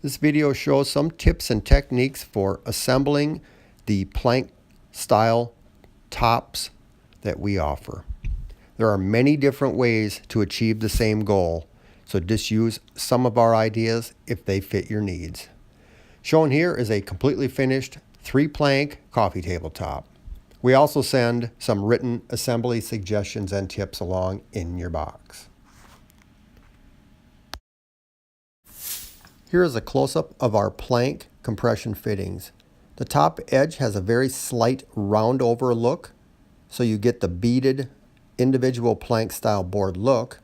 This video shows some tips and techniques for assembling the plank style tops that we offer. There are many different ways to achieve the same goal, so just use some of our ideas if they fit your needs. Shown here is a completely finished 3-plank coffee table top. We also send some written assembly suggestions and tips along in your box. Here is a close-up of our plank compression fittings. The top edge has a very slight round over look, so you get the beaded individual plank style board look,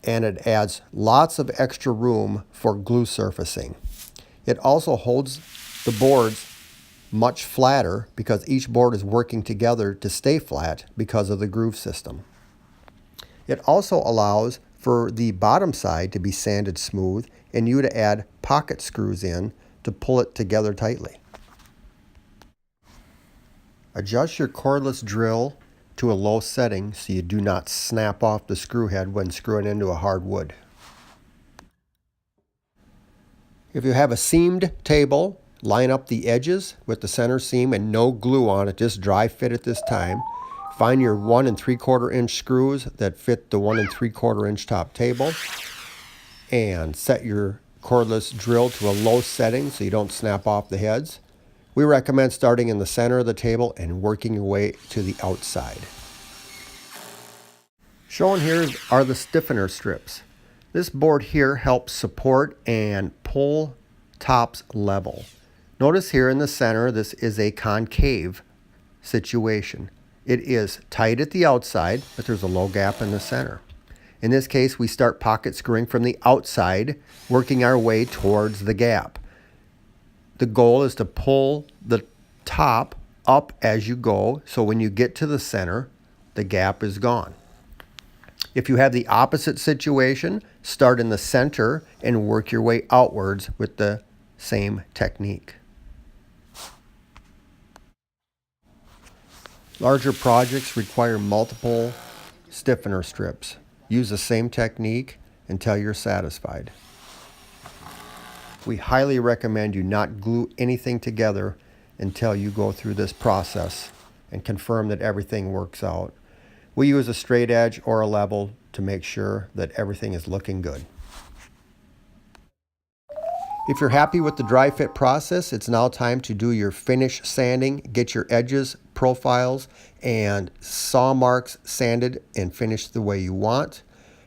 and it adds lots of extra room for glue surfacing. It also holds the boards much flatter because each board is working together to stay flat because of the groove system. It also allows for the bottom side to be sanded smooth and you to add pocket screws in to pull it together tightly. Adjust your cordless drill to a low setting so you do not snap off the screw head when screwing into a hard wood. If you have a seamed table, line up the edges with the center seam and no glue on it, just dry fit at this time. Find your 1 3/4 inch screws that fit the 1 3/4 inch top table and set your cordless drill to a low setting so you don't snap off the heads. We recommend starting in the center of the table and working your way to the outside. Shown here are the stiffener strips. This board here helps support and pull tops level. Notice here in the center, this is a concave situation. It is tight at the outside, but there's a low gap in the center. In this case, we start pocket screwing from the outside, working our way towards the gap. The goal is to pull the top up as you go, so when you get to the center, the gap is gone. If you have the opposite situation, start in the center and work your way outwards with the same technique. Larger projects require multiple stiffener strips. Use the same technique until you're satisfied. We highly recommend you not glue anything together until you go through this process and confirm that everything works out. We use a straight edge or a level to make sure that everything is looking good. If you're happy with the dry fit process, it's now time to do your finish sanding, get your edges, profiles, and saw marks sanded and finished the way you want.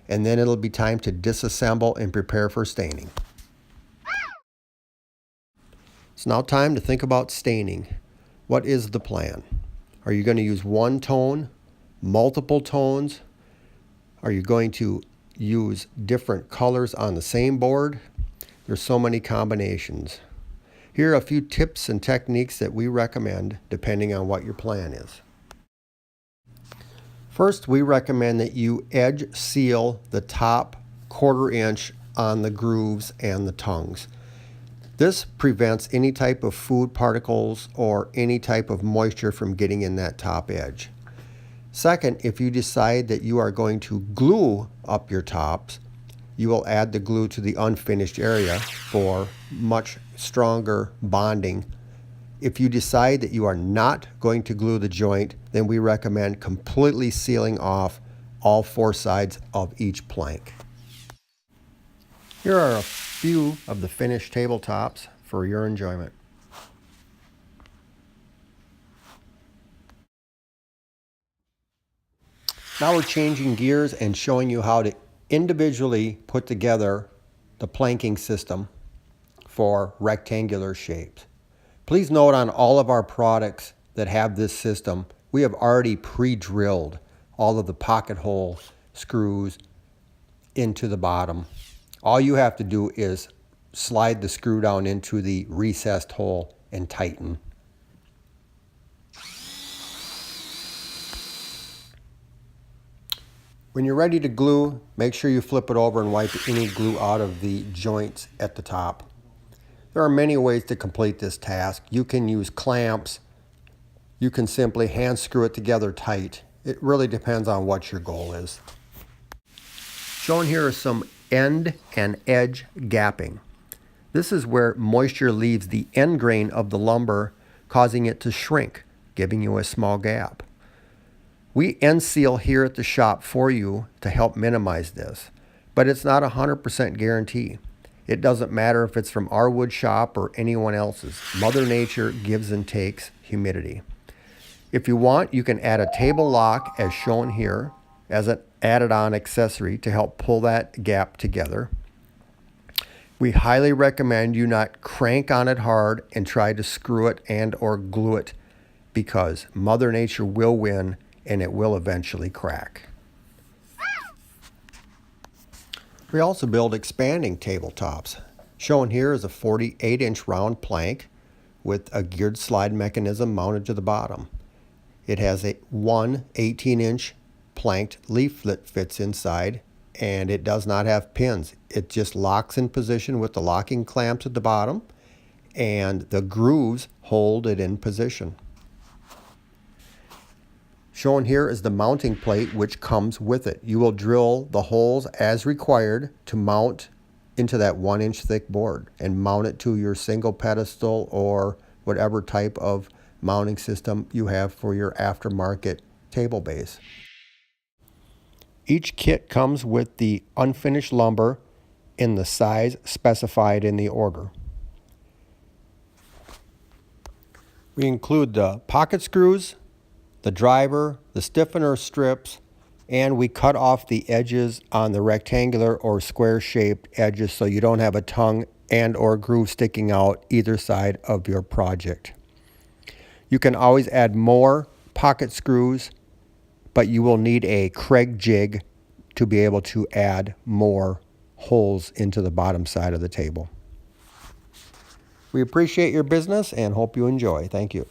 And then it'll be time to disassemble and prepare for staining. It's now time to think about staining. What is the plan? Are you going to use one tone, multiple tones? Are you going to use different colors on the same board? There's so many combinations. Here are a few tips and techniques that we recommend depending on what your plan is. First, we recommend that you edge seal the top 1/4 inch on the grooves and the tongues. This prevents any type of food particles or any type of moisture from getting in that top edge. Second, if you decide that you are going to glue up your tops, you will add the glue to the unfinished area for much stronger bonding. If you decide that you are not going to glue the joint, then we recommend completely sealing off all 4 sides of each plank. Here are a few of the finished tabletops for your enjoyment. Now we're changing gears and showing you how to individually put together the planking system for rectangular shapes. Please note on all of our products that have this system, we have already pre-drilled all of the pocket hole screws into the bottom. All you have to do is slide the screw down into the recessed hole and tighten. When you're ready to glue, make sure you flip it over and wipe any glue out of the joints at the top. There are many ways to complete this task. You can use clamps. You can simply hand screw it together tight. It really depends on what your goal is. Shown here is some end and edge gapping. This is where moisture leaves the end grain of the lumber, causing it to shrink, giving you a small gap. We end seal here at the shop for you to help minimize this, but it's not a 100% guarantee. It doesn't matter if it's from our wood shop or anyone else's. Mother Nature gives and takes humidity. If you want, you can add a table lock as shown here as an added on accessory to help pull that gap together. We highly recommend you not crank on it hard and try to screw it and or glue it, because Mother Nature will win and it will eventually crack. We also build expanding tabletops. Shown here is a 48-inch round plank with a geared slide mechanism mounted to the bottom. It has one 18-inch planked leaf that fits inside, and it does not have pins. It just locks in position with the locking clamps at the bottom, and the grooves hold it in position. Shown here is the mounting plate which comes with it. You will drill the holes as required to mount into that 1-inch thick board and mount it to your single pedestal or whatever type of mounting system you have for your aftermarket table base. Each kit comes with the unfinished lumber in the size specified in the order. We include the pocket screws, the driver, the stiffener strips, and we cut off the edges on the rectangular or square shaped edges so you don't have a tongue and or groove sticking out either side of your project. You can always add more pocket screws, but you will need a Kreg jig to be able to add more holes into the bottom side of the table. We appreciate your business and hope you enjoy. Thank you.